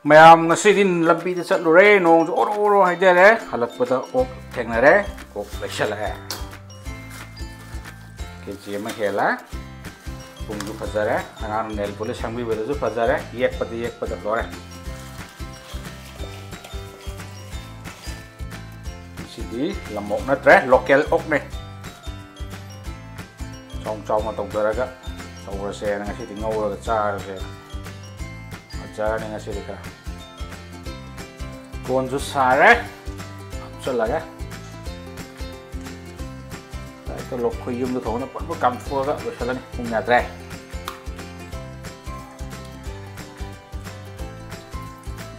Ma'am लंबी चलुरे नोंग ओरो ओरो हाइजरे हलकपद ओक थेंगनरे ओक लैसलए केजी अमा हेला पुंगु फजरे अनान नेल पोलिश संगबिबदसु फजरे येकपद लोरे सिदी लमोक नत्रे लोकल ओक ने चाउ चाउ मा तौदरगा तौरसे ngasi di ngawrga charse ajar ni ngasi dika kon ju sare chalaga tai to lok khoyum do thona pon kam fuaga losalani pung yadre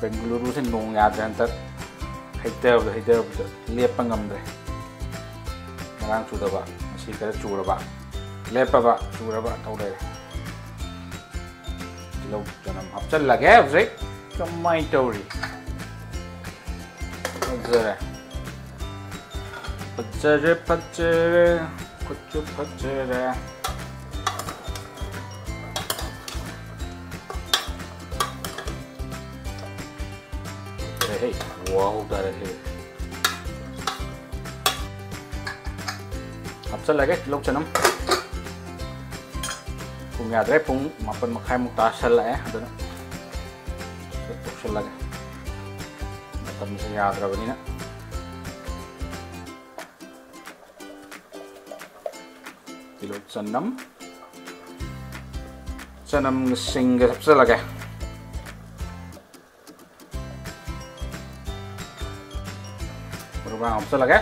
Bengaluru se nong yadre antar haiter lepa ngamdre ngarang chudaba asi kara churaba लेपबा चूरबा तौले लो जनम हपचल लगे उसे कमाई तौरी फजरे फजरे फजरे कुछ फजरे हे wow दारे हे हपचल लगे लो जनम Pung yadre pung mapan makai muta sel adana setuk sel lagi matam se yadra bani na kilo sanam sing sel lagi berubah sel lagi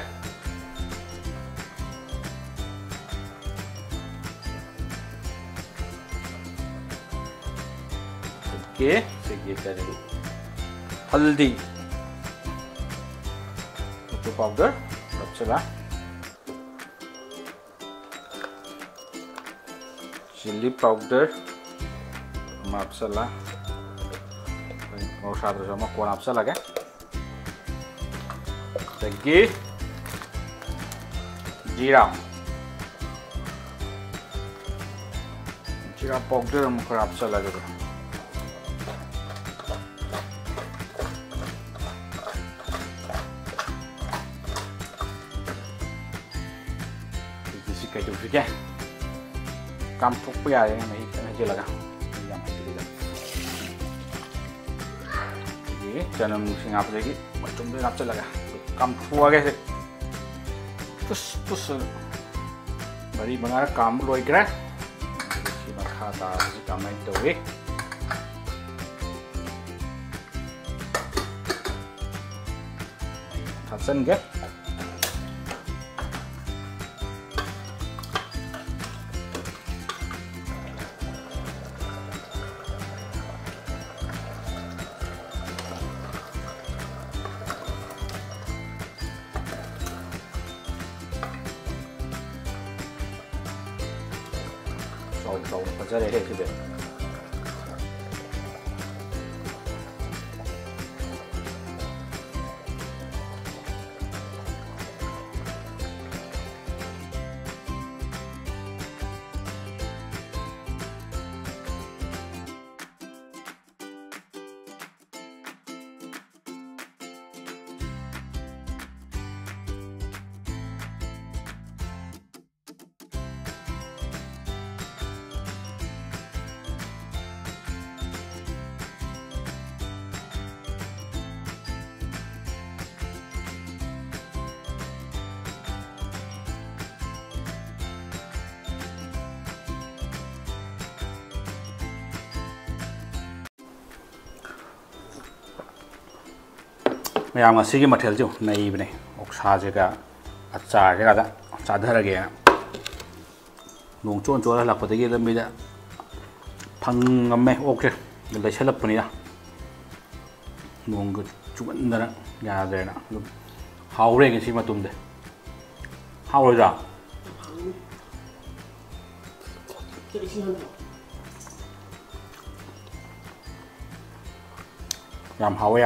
के सेगे करे हल्दी तो पाउडर रचला चिल्ली पाउडर मापसला और सादर जमा कोन आपसला के सेगे जीरा पाउडर हम खराब चला गया cái chủ kia cam phúc bây giờ này chưa là cái jangan ngap lagi macam tu ngap celaga cam phua cái pus bari bangar cam loi kira si khata si cam này tôi thật sân cái Rồi, ra đây thì được. Ma'am असीगी मथेल जो नईबने ओक्साजेगा अचारेगा चाधरगे नोंग चोन चोन हलपदगी लंबीदा फंगमे okay लैसलपनिदा नोंग चुमन्दना यादरेना Haware गसी मतुमदे हावरोजा याम हावे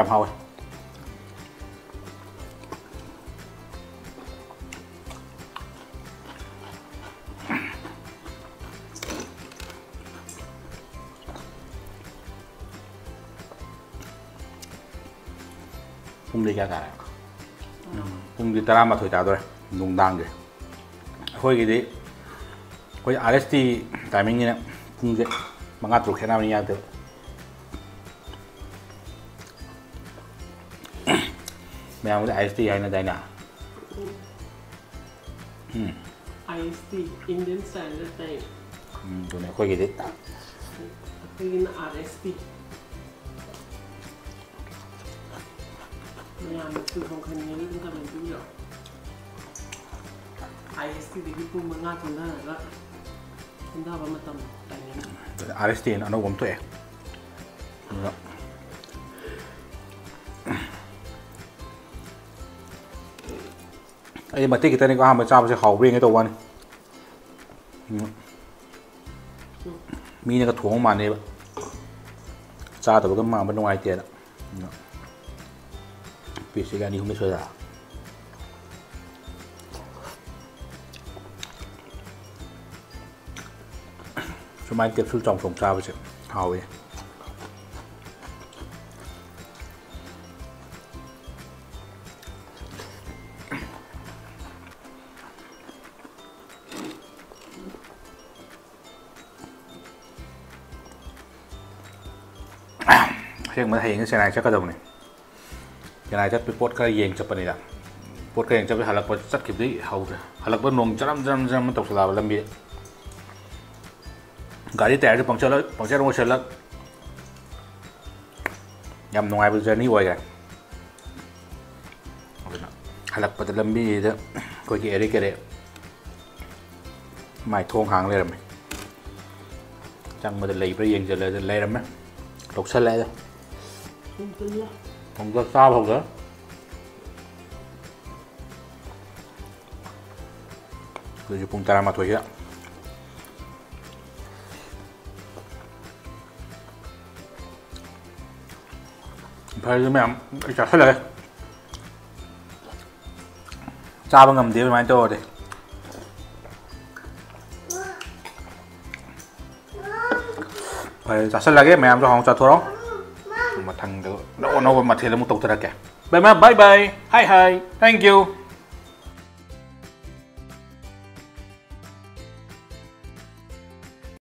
ꯄꯨꯡꯗꯤ ꯀꯌꯥ ꯇꯥꯔꯦ ꯄꯨꯡꯗꯤ 11 ꯇꯥꯗꯣꯔꯦ ꯅꯨꯡꯗꯥꯡꯒꯤ ꯑꯩꯈꯣꯏꯒꯤꯗꯤ ꯑꯩꯈꯣꯏ RST ꯇꯥꯏꯃꯤꯡꯅꯤꯅ ꯄꯨꯡꯁꯦ 5-6 ꯈꯦꯠꯅꯕꯅꯤ ꯌꯥꯗꯦꯕ ꯃꯌꯥꯝꯕꯨꯗꯤ RST ꯍꯥꯏꯅꯗꯥꯏꯅꯦ IST Indian Standard Time ꯑꯗꯨꯅꯦ ꯑꯩꯈꯣꯏꯒꯤꯗꯤ ꯑꯩꯈꯣꯏꯒꯤꯅ RST ꯃꯌꯥꯝꯅ ꯊꯨꯐꯝ ꯈꯟꯅꯤꯡꯉꯦ ꯑꯗꯨꯝ ꯀꯃꯦꯟ ꯄꯤꯕꯤꯔꯛꯑꯣ ISTꯗꯒꯤ ꯄꯨꯡ 5 ꯊꯣꯟꯊꯔꯒ ꯊꯣꯟꯊꯕ ꯃꯇꯝ ꯇꯥꯏꯃꯤꯡ RST ꯅ ꯑꯅꯧꯕ ꯑꯃ ꯊꯣꯛꯑꯦ ꯑꯗꯨꯅ ꯑꯩ ꯃꯇꯦꯛ ꯈꯤꯇꯅꯤꯀꯣ ꯑꯍꯥꯟꯕ ꯆꯥꯕꯁꯦ ꯍꯥꯎꯕ꯭ꯔ ꯌꯦꯡꯒꯦ ꯇꯧꯕ ꯋꯥꯅꯤ ꯃꯤꯅꯒ ꯊꯣꯡꯕ ꯃꯥꯟꯅꯦꯕ ꯆꯥꯗꯕꯒ ꯃꯥꯟꯕ ꯅꯨꯡꯉꯥꯏꯇꯦꯅ ꯄꯤꯁꯁꯤꯒ 2-3 ꯁꯣꯏꯗ ꯁꯨꯃꯥꯏꯅ ꯀꯦꯞꯁꯨꯜ ꯆꯥꯎꯊꯣꯡ ꯆꯥꯕꯁꯦ ꯍꯥꯎꯋꯦ ꯑꯁꯦꯡꯕꯗ ꯍꯌꯦꯡ ꯆꯦꯟꯅꯥꯏ ꯆꯠꯀꯗꯕꯅꯤ ꯆꯦꯟꯅꯥꯏ ꯆꯠꯄ ꯄꯣꯠ ꯈꯔ ꯌꯦꯡ ꯆꯠꯄꯅꯤꯗ ꯄꯣꯠ ꯈꯔ ꯌꯦꯡ ꯆꯠꯄ ꯍꯜꯂꯛꯄ ꯆꯠꯈꯤꯕꯗꯩ ꯍꯧꯗ꯭ꯔꯦ ꯍꯜꯂꯛꯄ ꯅꯣꯡ ꯖꯔꯝ ꯇꯧꯁꯜꯂꯛꯑꯕ ꯂꯝꯕꯤ ꯒꯥꯔꯤ ꯇꯥꯌꯔꯁꯨ ꯄꯪꯆꯔ ꯑꯣꯏꯁꯜꯂꯛ ꯌꯥꯝ ꯅꯨꯡꯉꯥꯏꯕ ꯖꯔꯅꯤ ꯑꯣꯏꯈ꯭ꯔꯦ ꯑꯗꯨꯅ ꯍꯜꯂꯛꯄꯗ ꯂꯝꯕꯤꯁꯤꯗ ꯑꯩꯈꯣꯏꯒꯤ ꯑꯦꯔꯦ ꯀꯦꯔꯦ ꯃꯥꯏ ꯊꯣꯡ ꯍꯥꯡ ꯂꯩꯔꯝꯃꯦ ꯆꯪꯕꯗ ꯂꯩꯕ꯭ꯔꯥ ꯌꯦꯡꯁꯤꯜꯂꯦ ꯂꯩꯔꯝꯃꯦ ꯂꯧꯁꯜꯂꯛꯑꯦꯗ ꯍꯧꯖꯤꯛ ꯆꯥꯕ ꯍꯧꯖ ꯍꯧꯖꯤꯛ ꯄꯨꯡ 11ꯁꯤꯗ ꯐꯔꯦ ꯃꯌꯥꯝ ꯑꯩ ꯆꯥꯁꯜꯂꯛꯑꯦ ꯆꯥꯕ ꯉꯝꯗꯦ ꯑꯗꯨꯃꯥꯏꯅ ꯇꯧꯔꯗꯤ ꯐꯔꯦ ꯆꯥꯁꯜꯂꯒꯦ ꯃꯌꯥꯝꯁꯨ ꯍꯥꯎꯅ ꯆꯥꯊꯣꯔꯣ ꯃꯊꯪꯗ ꯑꯅꯧꯕ ꯃꯊꯦꯜ ꯑꯃꯨꯛ ꯇꯧꯊꯔꯛꯀꯦ ꯕꯥꯏ ꯕꯥꯏ ꯍꯥꯏ ꯊꯦꯡꯛ ꯌꯨ